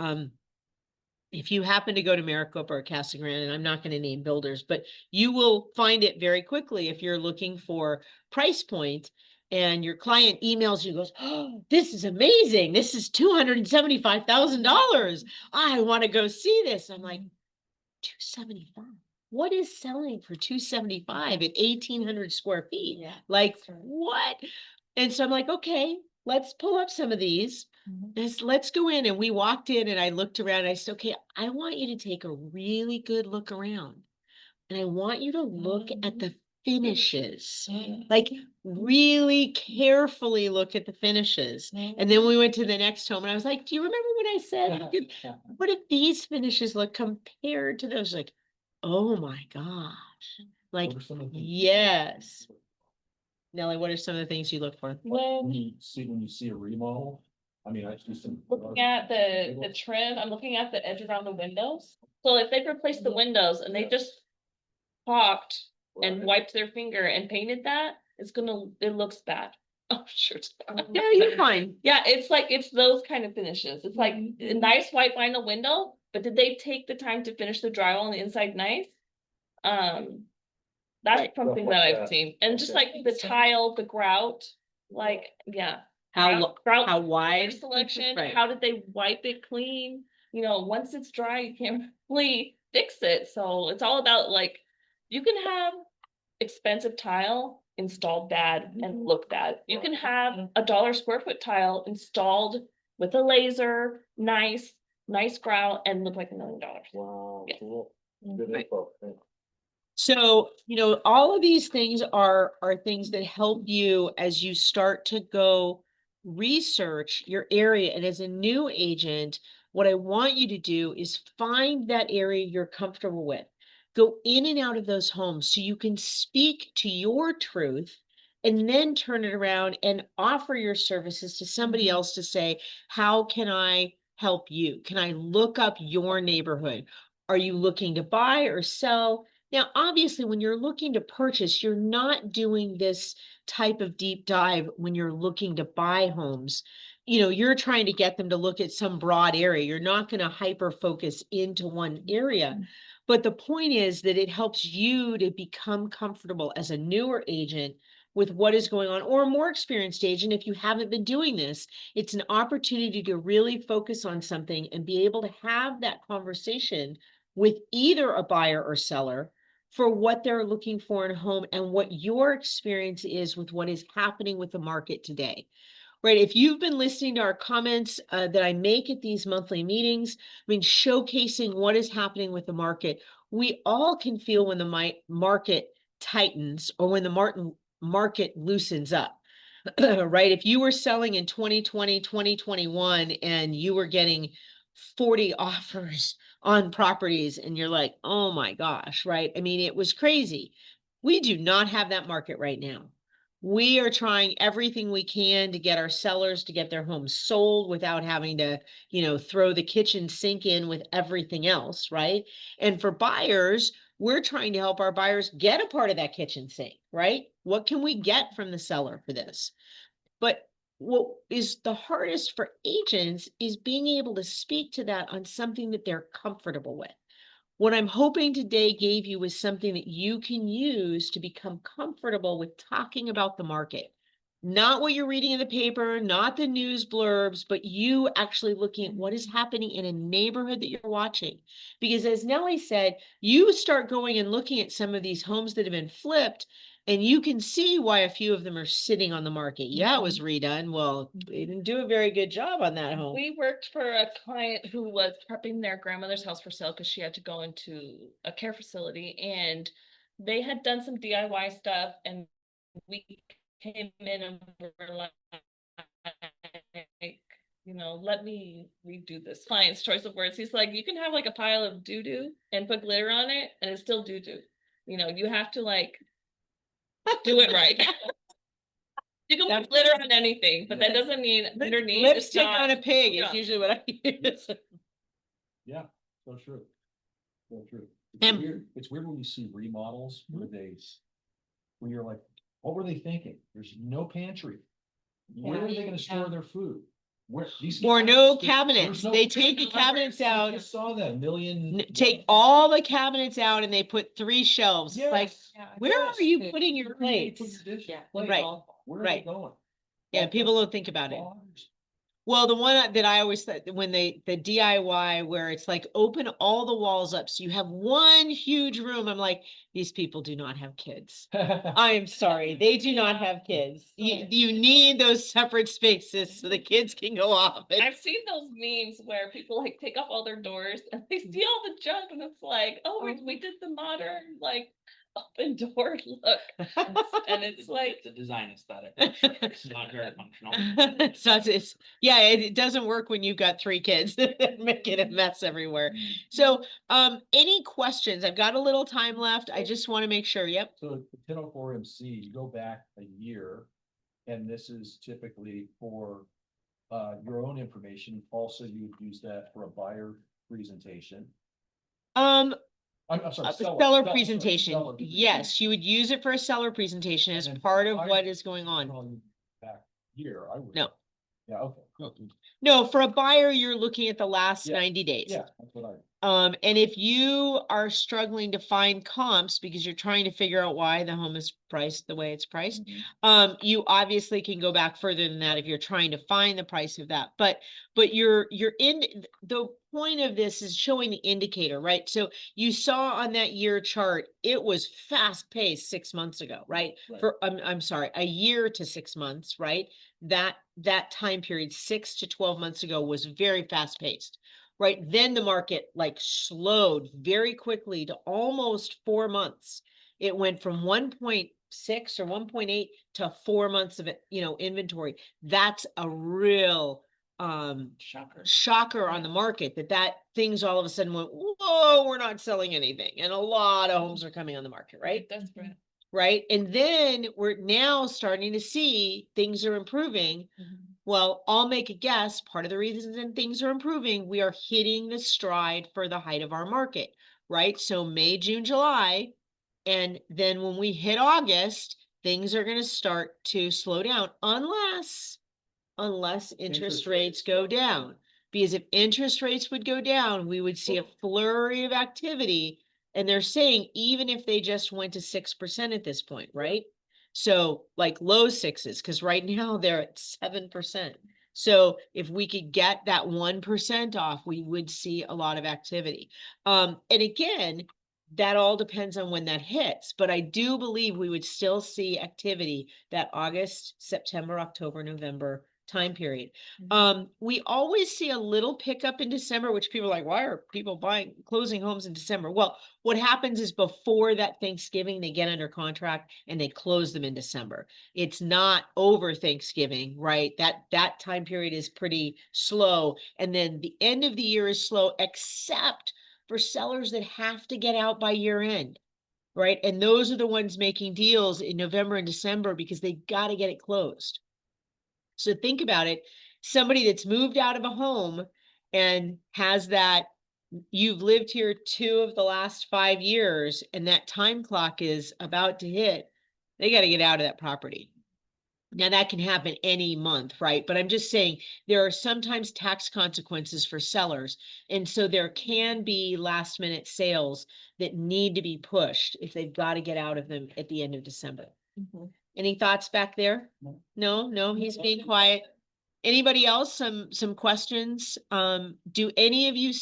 if you happen to go to Maricopa or Casa Grande, and I'm not going to name builders, but you will find it very quickly if you're looking for price point and your client emails you, goes, oh, this is amazing. This is $275,000. I want to go see this. I'm like, 275. What is selling for 275 at 1,800 square feet? Yeah. Like That's right. what? And so I'm like, okay, let's pull up some of these. Let's go in. And we walked in and I looked around and I said, okay, I want you to take a really good look around. And I want you to look at the finishes, like really carefully look at the finishes. And then we went to the next home and I was like, do you remember what I said? What did these finishes look compared to those? Like, oh my gosh. Like, What are some of the things- yes. Nellie, what are some of the things you look for? When you see a remodel, I mean, I see some. Looking at the trim, I'm looking at the edge around the windows. So if they've replaced the windows and they just caulked and wiped their finger and painted that, it looks bad. Oh, sure. It's bad. Yeah, you're fine. Yeah, it's those kind of finishes. It's like a nice white vinyl window, but did they take the time to finish the drywall on the inside nice? That's Right. something Stuff that like I've that. seen. And just like the tile, the grout, like, yeah. How Grout how color wide? selection, Right. how did they wipe it clean? Once it's dry, you can't really fix it. So it's all about like, you can have expensive tile installed bad and look bad. You can have a $1 square foot tile installed with a laser, nice grout and look like $1 million. Wow, Yes. cool. Good Right. info. Thanks. So, all of these things are things that help you as you start to go research your area. And as a new agent, what I want you to do is find that area you're comfortable with. Go in and out of those homes so you can speak to your truth and then turn it around and offer your services to somebody else to say, how can I help you? Can I look up your neighborhood? Are you looking to buy or sell? Now, obviously, when you're looking to purchase, you're not doing this type of deep dive when you're looking to buy homes. You're trying to get them to look at some broad area. You're not going to hyper focus into one area. But the point is that it helps you to become comfortable as a newer agent with what is going on, or a more experienced agent. If you haven't been doing this, it's an opportunity to really focus on something and be able to have that conversation with either a buyer or seller for what they're looking for in a home and what your experience is with what is happening with the market today. Right. If you've been listening to our comments that I make at these monthly meetings, showcasing what is happening with the market, we all can feel when the market tightens or when the market loosens up. Right. If you were selling in 2020, 2021, and you were getting 40 offers on properties and you're like, oh my gosh, right? It was crazy. We do not have that market right now. We are trying everything we can to get our sellers to get their homes sold without having to, throw the kitchen sink in with everything else, right? And for buyers, we're trying to help our buyers get a part of that kitchen sink, right? What can we get from the seller for this? But what is the hardest for agents is being able to speak to that on something that they're comfortable with. What I'm hoping today gave you is something that you can use to become comfortable with talking about the market. Not what you're reading in the paper, not the news blurbs, but you actually looking at what is happening in a neighborhood that you're watching. Because as Nellie said, you start going and looking at some of these homes that have been flipped, and you can see why a few of them are sitting on the market. Yeah, it was redone. Well, they didn't do a very good job on that home. We worked for a client who was prepping their grandmother's house for sale because she had to go into a care facility, and they had done some DIY stuff, and we came in and were like, let me redo this. Client's choice of words. He's like, you can have like a pile of doo-doo and put glitter on it and it's still doo-doo. You have to like do it right. You can put glitter on anything, but that doesn't mean underneath. Lipstick on a pig is usually what I use. Yeah, so true. So true. And- It's weird when you see remodels where when you're like, what were they thinking? There's no pantry. Where are they gonna store their food? Where these Or no there's cabinets. no- They take the cabinets I out, just saw that million. take all the cabinets out, and they put 3 shelves. It's like, Yes, where yes. are you putting your Where are you gonna put plates? your dishes? Yeah. Plates? Right, Where are right. they going? Yeah, people don't think about it. Well, the one that I always thought when the DIY where it's like open all the walls up so you have one huge room. I'm like, these people do not have kids. I am sorry, they do not have kids. You need those separate spaces so the kids can go off. I've seen those memes where people like take off all their doors and they see all the junk, and it's like, oh, we did the modern like open door look, and it's like It's a design aesthetic. It's not very functional. It doesn't work when you've got 3 kids making a mess everywhere. So, any questions? I've got a little time left. I just want to make sure. Yep. So the 1004 MC, you go back a year, and this is typically for your own information. Also, you would use that for a buyer presentation. I'm sorry, A seller presentation. seller Yes, you would use it for a seller presentation as part of what is going on. Back here, I would. No. Yeah, okay. No, for a buyer, you're looking at the last Yeah. 90 days. Yeah, that's what I. And if you are struggling to find comps because you're trying to figure out why the home is priced the way it's priced, you obviously can go back further than that if you're trying to find the price of that. But you're in the point of this is showing the indicator, right? So you saw on that year chart, it was fast paced 6 months ago, right? Right. I'm sorry, a year to 6 months, right? That time period, 6 to 12 months ago, was very fast paced. Right, then the market like slowed very quickly to almost 4 months. It went from 1.6 or 1.8 to 4 months of it, inventory. That's a real shocker on the market that things all of a sudden went, whoa, we're not selling anything. And a lot of homes are coming on the market, right? desperate. Right. And then we're now starting to see things are improving. Well, I'll make a guess. Part of the reasons that things are improving, we are hitting the stride for the height of our market, right? So May, June, July. And then when we hit August, things are going to start to slow down unless interest rates go down. Because if interest rates would go down, we would see a flurry of activity. And they're saying even if they just went to 6% at this point, right? So like low 6s, because right now they're at 7%. So if we could get that 1% off, we would see a lot of activity. And again, that all depends on when that hits. But I do believe we would still see activity that August, September, October, November time period. We always see a little pickup in December, which people are like, why are people closing homes in December? Well, what happens is before that Thanksgiving, they get under contract and they close them in December. It's not over Thanksgiving, right? That time period is pretty slow. And then the end of the year is slow, except for sellers that have to get out by year end. Right. And those are the ones making deals in November and December because they got to get it closed. So think about it. Somebody that's moved out of a home and has that, you've lived here 2 of the last 5 years and that time clock is about to hit, they got to get out of that property. Now that can happen any month, right? But I'm just saying there are sometimes tax consequences for sellers. And so there can be last minute sales that need to be pushed if they've got to get out of them at the end of December. Any thoughts back there? No, he's being quiet. Anybody else? Some questions? Do any of you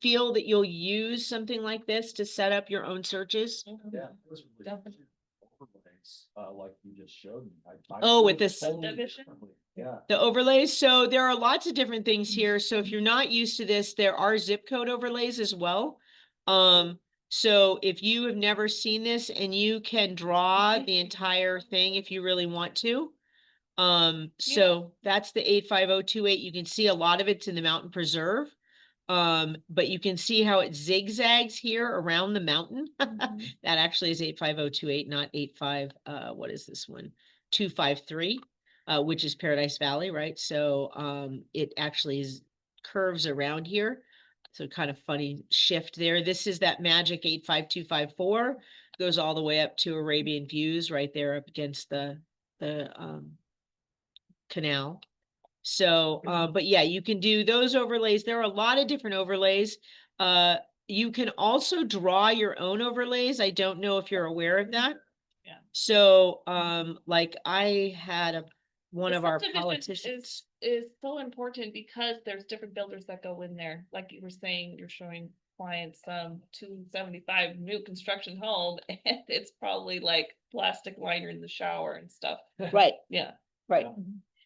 feel that you'll use something like this to set up your own searches? Yeah. those are really good overlays, like you just showed me. I Oh, see with it this- totally Division? differently. Yeah. The overlays, so there are lots of different things here. So if you're not used to this, there are zip code overlays as well. So if you have never seen this and you can draw the entire thing if you really want to. So that's the 85028. You can see a lot of it's in the mountain preserve. But you can see how it zigzags here around the mountain. That actually is 85028, not 85, what is this one? 253, which is Paradise Valley, right? So, it actually curves around here. So kind of funny shift there. This is that magic 85254, goes all the way up to Arabian Views right there up against the canal. So, but yeah, you can do those overlays. There are a lot of different overlays. You can also draw your own overlays. I don't know if you're aware of that. Yeah. So, like I had one The of our subdivision politicians. is so important because there's different builders that go in there. Like you were saying, you're showing clients 275 new construction home and it's probably like plastic liner in the shower and stuff. Right, Yeah. right.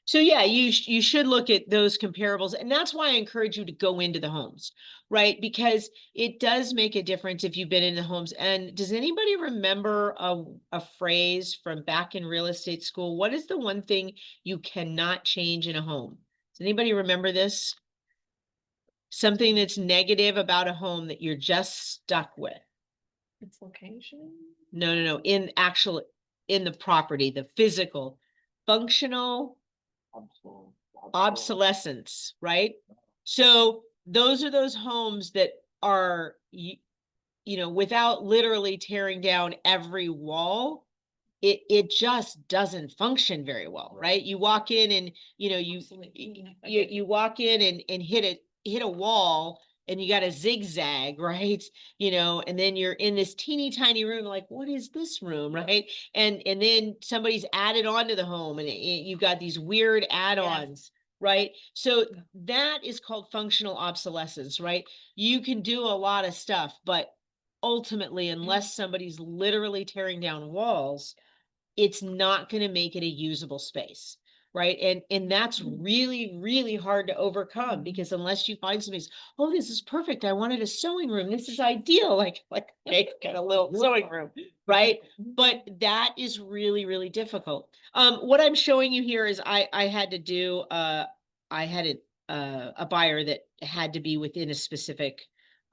So yeah, you should look at those comparables, and that's why I encourage you to go into the homes, right? Because it does make a difference if you've been in the homes. And does anybody remember a phrase from back in real estate school? What is the one thing you cannot change in a home? Does anybody remember this? Something that's negative about a home that you're just stuck with. Its location. No. In the property, the physical, functional obsolescence, right? So those are those homes that are, you know, without literally tearing down every wall, it just doesn't function very well, right? You walk in and, you know, you walk in and hit a wall and you got a zigzag, right? You know, and then you're in this teeny tiny room, like, what is this room, right? And then somebody's added on to the home and you've got these weird add-ons, right? So that is called functional obsolescence, right? You can do a lot of stuff, but ultimately, unless somebody's literally tearing down walls, it's not going to make it a usable space, right? And that's really, really hard to overcome, because unless you find somebody's, oh, this is perfect, I wanted a sewing room, this is ideal, like okay, got a little sewing room, right? But that is really, really difficult. What I'm showing you here is I had to do I had a buyer that had to be within a specific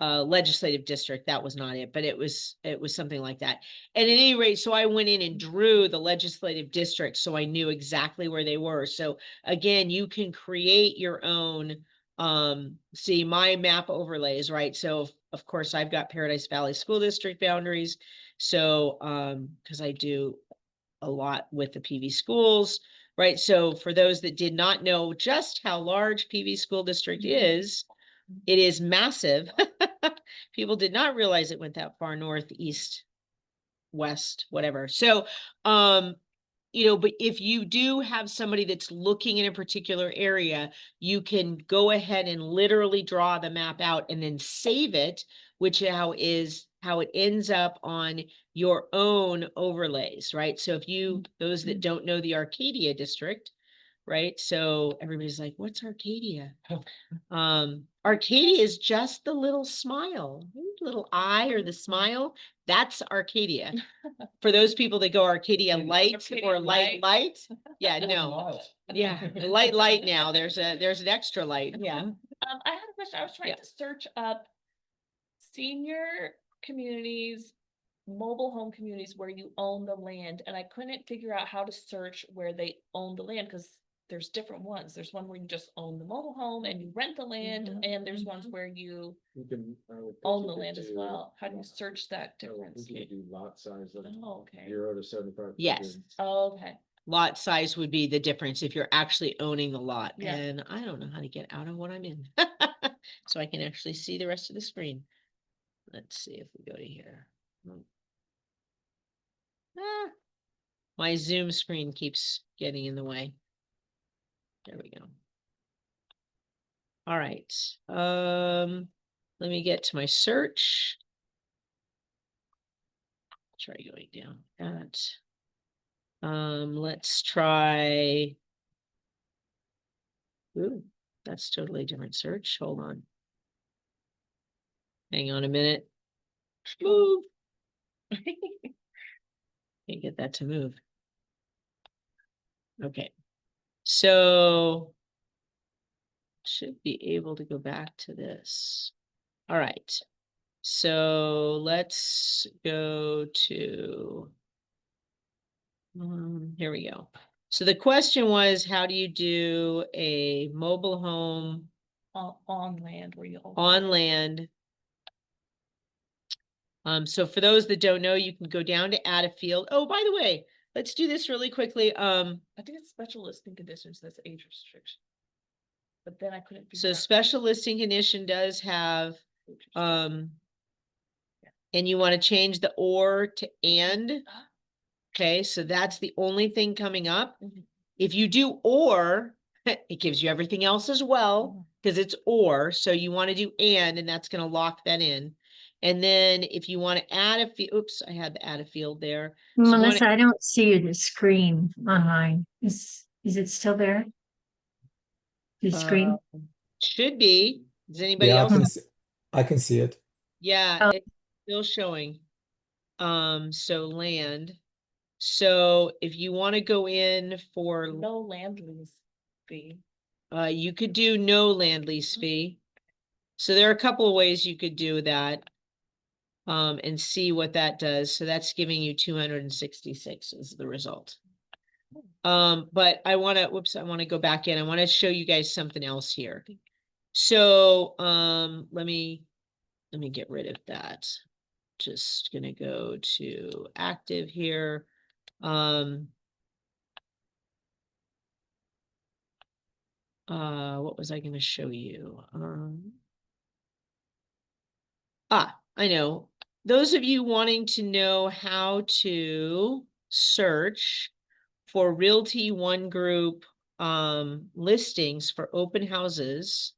legislative district. That was not it, but it was something like that. And at any rate, so I went in and drew the legislative district so I knew exactly where they were. So again, you can create your own see my map overlays, right? So of course I've got Paradise Valley School District boundaries. So because I do a lot with the PV schools, right? So for those that did not know just how large PV school district is, it is massive. People did not realize it went that far north, east, west, whatever. So, you know, but if you do have somebody that's looking in a particular area, you can go ahead and literally draw the map out and then save it, which how it ends up on your own overlays, right? So if you, those that don't know the Arcadia district, right? So everybody's like, what's Arcadia? Arcadia is just the little smile, little eye or the smile. That's Arcadia. For those people that go Arcadia Light Arcadia or Light. Yeah, no. Miles. Yeah, light now. There's an extra light. Yeah. I had a question. I was trying Yeah. to search up senior communities, mobile home communities where you own the land, and I couldn't figure out how to search where they own the land, because there's different ones. There's one where you just own the mobile home and you rent the land, and there's ones where you You can. I would own think the you land could as do well. How do you lot- search that I would difference? think you could do lot size of Oh, okay. 0 to 75. Yes. Oh, okay. lot size would be the difference if you're actually owning the lot. Yeah. And I don't know how to get out of what I'm in. So I can actually see the rest of the screen. Let's see if we go to here. Ah, my Zoom screen keeps getting in the way. There we go. All right. Let me get to my search. Try going down that. Let's try. Ooh, that's totally different search. Hold on. Hang on a minute. Move. Can't get that to move. Okay. So should be able to go back to this. All right. So let's go to, here we go. So the question was, how do you do a mobile home On land where you. on land? So for those that don't know, you can go down to add a field. Oh, by the way, let's do this really quickly. I think it's special listing conditions, that's age restriction. But then I couldn't. So figure out special listing condition does have, age restriction. and you want to change the or to and. Ah. Okay, so that's the only thing coming up. Mhm. If you do or, it gives you everything else as well, because it's or, so you want to do and that's going to lock that in. And then if you want to add a field, oops, I had to add a field there. So you wanna- Melissa, I don't see the screen online. Is it still there? The screen? Should be. Does anybody Yeah, else? I can see it. Yeah, Oh. it's still showing. So land. So if you want to go in for, No land lease fee. you could do no land lease fee. So there are a couple of ways you could do that. And see what that does. So that's giving you 266 is the result. But I want to, whoops, I want to go back in. I want to show you guys something else here. So, let me get rid of that. Just gonna go to active here. What was I gonna show you? I know. Those of you wanting to know how to search for Realty One Group listings for open houses.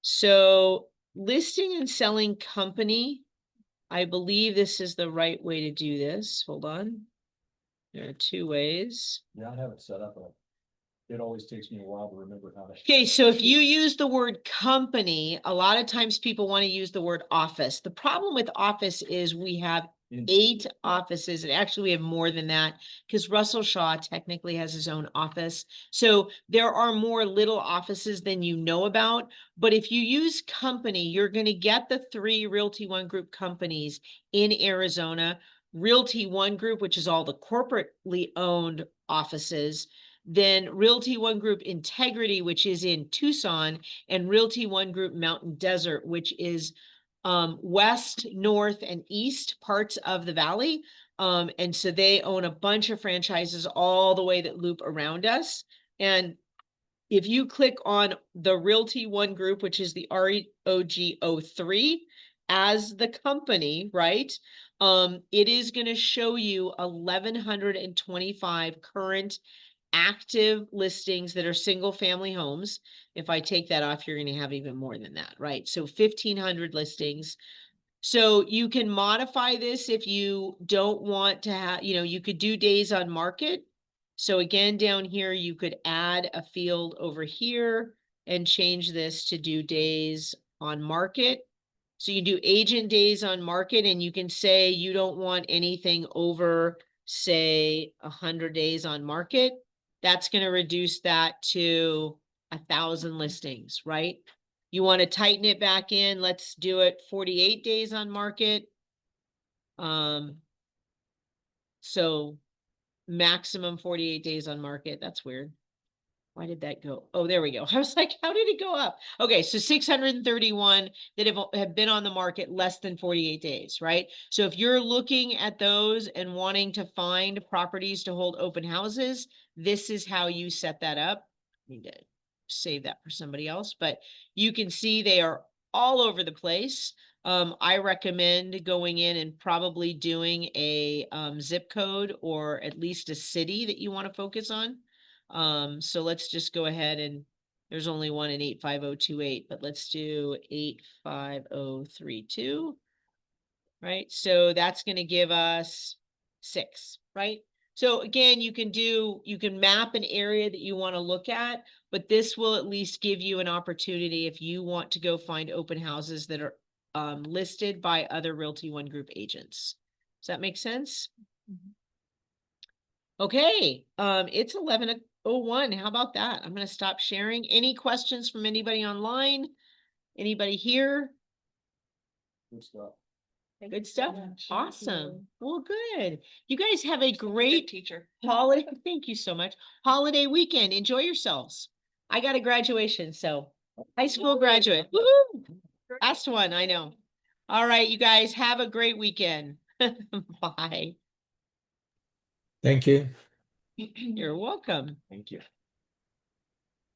So listing and selling company, I believe this is the right way to do this. Hold on. There are two ways. Yeah, I have it set up. It always takes me a while to remember how to. Okay, so if you use the word company, a lot of times people want to use the word office. The problem with office is we have 8 offices, and actually we have more than that because Russell Shaw technically has his own office. So there are more little offices than you know about. But if you use company, you're going to get the 3 Realty One Group companies in Arizona. Realty One Group, which is all the corporately owned offices. Then Realty One Group Integrity, which is in Tucson, and Realty One Group Mountain Desert, which is west, north, and east parts of the valley. And so they own a bunch of franchises all the way that loop around us. And if you click on the Realty One Group, which is the REOG03 as the company, right? It is going to show you 1,125 current active listings that are single family homes. If I take that off, you're going to have even more than that, right? So 1,500 listings. So you can modify this if you don't want to have, you could do days on market. So again, down here, you could add a field over here and change this to do days on market. So you do agent days on market, and you can say you don't want anything over, say, 100 days on market. That's going to reduce that to 1,000 listings, right? You want to tighten it back in. Let's do it 48 days on market. So maximum 48 days on market. That's weird. Why did that go? Oh, there we go. I was like, how did it go up? Okay, so 631 that have been on the market less than 48 days, right? So if you're looking at those and wanting to find properties to hold open houses, this is how you set that up. Need to save that for somebody else, but you can see they are all over the place. I recommend going in and probably doing a zip code or at least a city that you want to focus on. So let's just go ahead and there's only one in 85028, but let's do 85032. Right? So that's going to give us 6, right? So again, you can map an area that you want to look at, but this will at least give you an opportunity if you want to go find open houses that are listed by other Realty One Group agents. Does that make sense? Okay, it's 11:01. How about that? I'm going to stop sharing. Any questions from anybody online? Anybody here? Good stuff. Good stuff. much. Awesome. Well, good. You guys have a Good great teacher. holiday. Thank you so much. Holiday weekend. Enjoy yourselves. I got a graduation, so high school graduate. Woohoo! Last one, I know. All right, you guys have a great weekend. Bye. Thank you. You're welcome. Thank you.